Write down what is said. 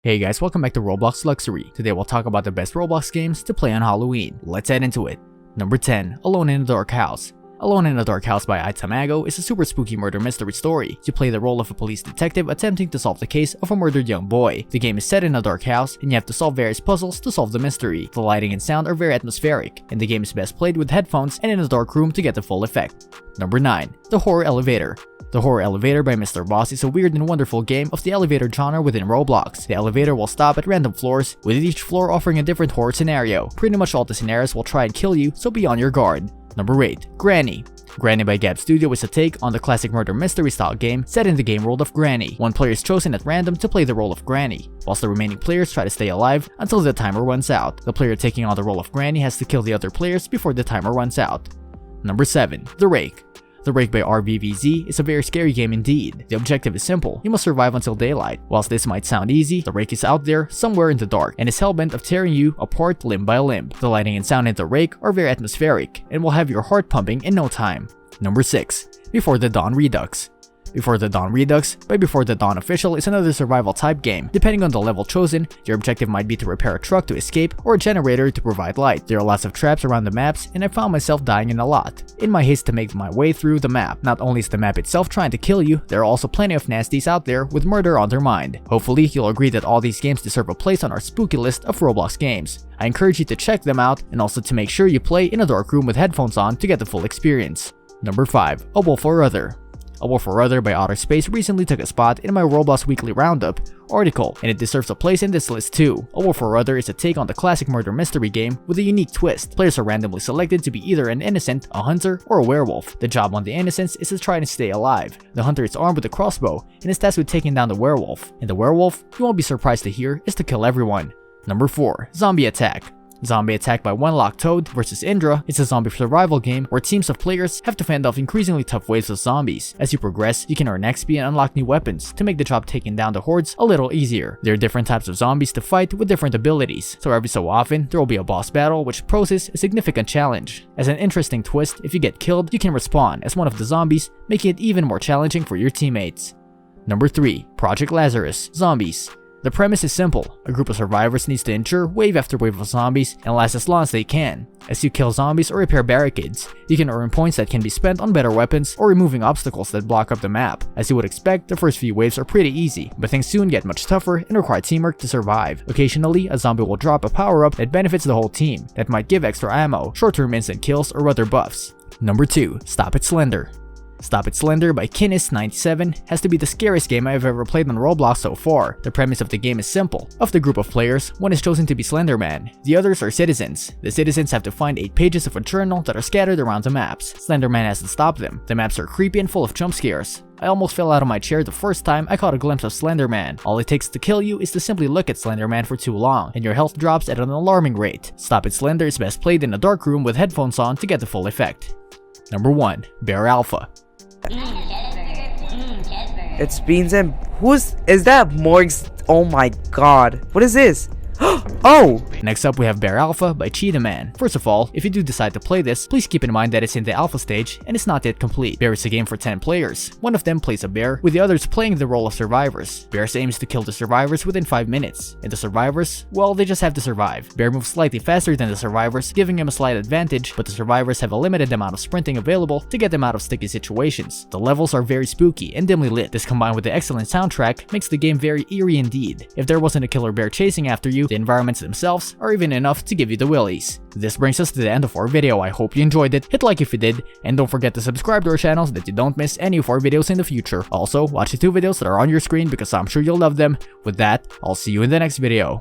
Hey guys, welcome back to Roblox Luxury. Today we'll talk about the best Roblox games to play on Halloween. Let's head into it. Number 10. Alone in a Dark House. Alone in a Dark House by Itamago is a super spooky murder mystery story. You play the role of a police detective attempting to solve the case of a murdered young boy. The game is set in a dark house and you have to solve various puzzles to solve the mystery. The lighting and sound are very atmospheric, and the game is best played with headphones and in a dark room to get the full effect. Number 9. The Horror Elevator. The Horror Elevator by Mr. Boss is a weird and wonderful game of the elevator genre within Roblox. The elevator will stop at random floors, with each floor offering a different horror scenario. Pretty much all the scenarios will try and kill you, so be on your guard. Number 8. Granny. Granny by Gab Studio is a take on the classic murder mystery style game set in the game world of Granny. One player is chosen at random to play the role of Granny, whilst the remaining players try to stay alive until the timer runs out. The player taking on the role of Granny has to kill the other players before the timer runs out. Number 7. The Rake. The Rake by RBVZ is a very scary game indeed. The objective is simple: you must survive until daylight. Whilst this might sound easy, the Rake is out there, somewhere in the dark, and is hellbent of tearing you apart limb by limb. The lighting and sound in the Rake are very atmospheric, and will have your heart pumping in no time. Number 6. Before the Dawn Redux. Before the Dawn Redux by Before the Dawn Official is another survival type game. Depending on the level chosen, your objective might be to repair a truck to escape or a generator to provide light. There are lots of traps around the maps, and I found myself dying in a lot in my haste to make my way through the map. Not only is the map itself trying to kill you, there are also plenty of nasties out there with murder on their mind. Hopefully you'll agree that all these games deserve a place on our spooky list of Roblox games. I encourage you to check them out, and also to make sure you play in a dark room with headphones on to get the full experience. Number 5. A Wolf or Other. A Wolf or Other by Outer Space recently took a spot in my Roblox Weekly Roundup article, and it deserves a place in this list too. A Wolf or Other is a take on the classic murder mystery game with a unique twist. Players are randomly selected to be either an innocent, a hunter, or a werewolf. The job on the innocents is to try to stay alive. The hunter is armed with a crossbow and is tasked with taking down the werewolf. And the werewolf, you won't be surprised to hear, is to kill everyone. Number 4. Zombie Attack. Zombie Attack by One Lock Toad vs Indra is a zombie survival game where teams of players have to fend off increasingly tough waves of zombies. As you progress, you can earn XP and unlock new weapons to make the job taking down the hordes a little easier. There are different types of zombies to fight with different abilities, so every so often there will be a boss battle which poses a significant challenge. As an interesting twist, if you get killed, you can respawn as one of the zombies, making it even more challenging for your teammates. Number 3. Project Lazarus Zombies. The premise is simple. A group of survivors needs to endure wave after wave of zombies and last as long as they can. As you kill zombies or repair barricades, you can earn points that can be spent on better weapons or removing obstacles that block up the map. As you would expect, the first few waves are pretty easy, but things soon get much tougher and require teamwork to survive. Occasionally, a zombie will drop a power-up that benefits the whole team, that might give extra ammo, short-term instant kills, or other buffs. Number 2. Stop It Slender. Stop It Slender by Kinnis97 has to be the scariest game I have ever played on Roblox so far. The premise of the game is simple. Of the group of players, one is chosen to be Slender Man. The others are citizens. The citizens have to find 8 pages of a journal that are scattered around the maps. Slender Man has to stop them. The maps are creepy and full of jump scares. I almost fell out of my chair the first time I caught a glimpse of Slender Man. All it takes to kill you is to simply look at Slender Man for too long, and your health drops at an alarming rate. Stop It Slender is best played in a dark room with headphones on to get the full effect. Number 1. Bear Alpha. It's beans and is that Morg's? Oh my god, what is this? Oh! Next up we have Bear Alpha by Cheetah Man. First of all, if you do decide to play this, please keep in mind that it's in the alpha stage and it's not yet complete. Bear is a game for 10 players. One of them plays a bear, with the others playing the role of survivors. Bear's aim is to kill the survivors within 5 minutes, and the survivors, well, they just have to survive. Bear moves slightly faster than the survivors, giving him a slight advantage, but the survivors have a limited amount of sprinting available to get them out of sticky situations. The levels are very spooky and dimly lit. This combined with the excellent soundtrack makes the game very eerie indeed. If there wasn't a killer bear chasing after you, the environments themselves are even enough to give you the willies. This brings us to the end of our video. I hope you enjoyed it. Hit like if you did, and don't forget to subscribe to our channel so that you don't miss any of our videos in the future. Also, watch the 2 videos that are on your screen because I'm sure you'll love them. With that, I'll see you in the next video.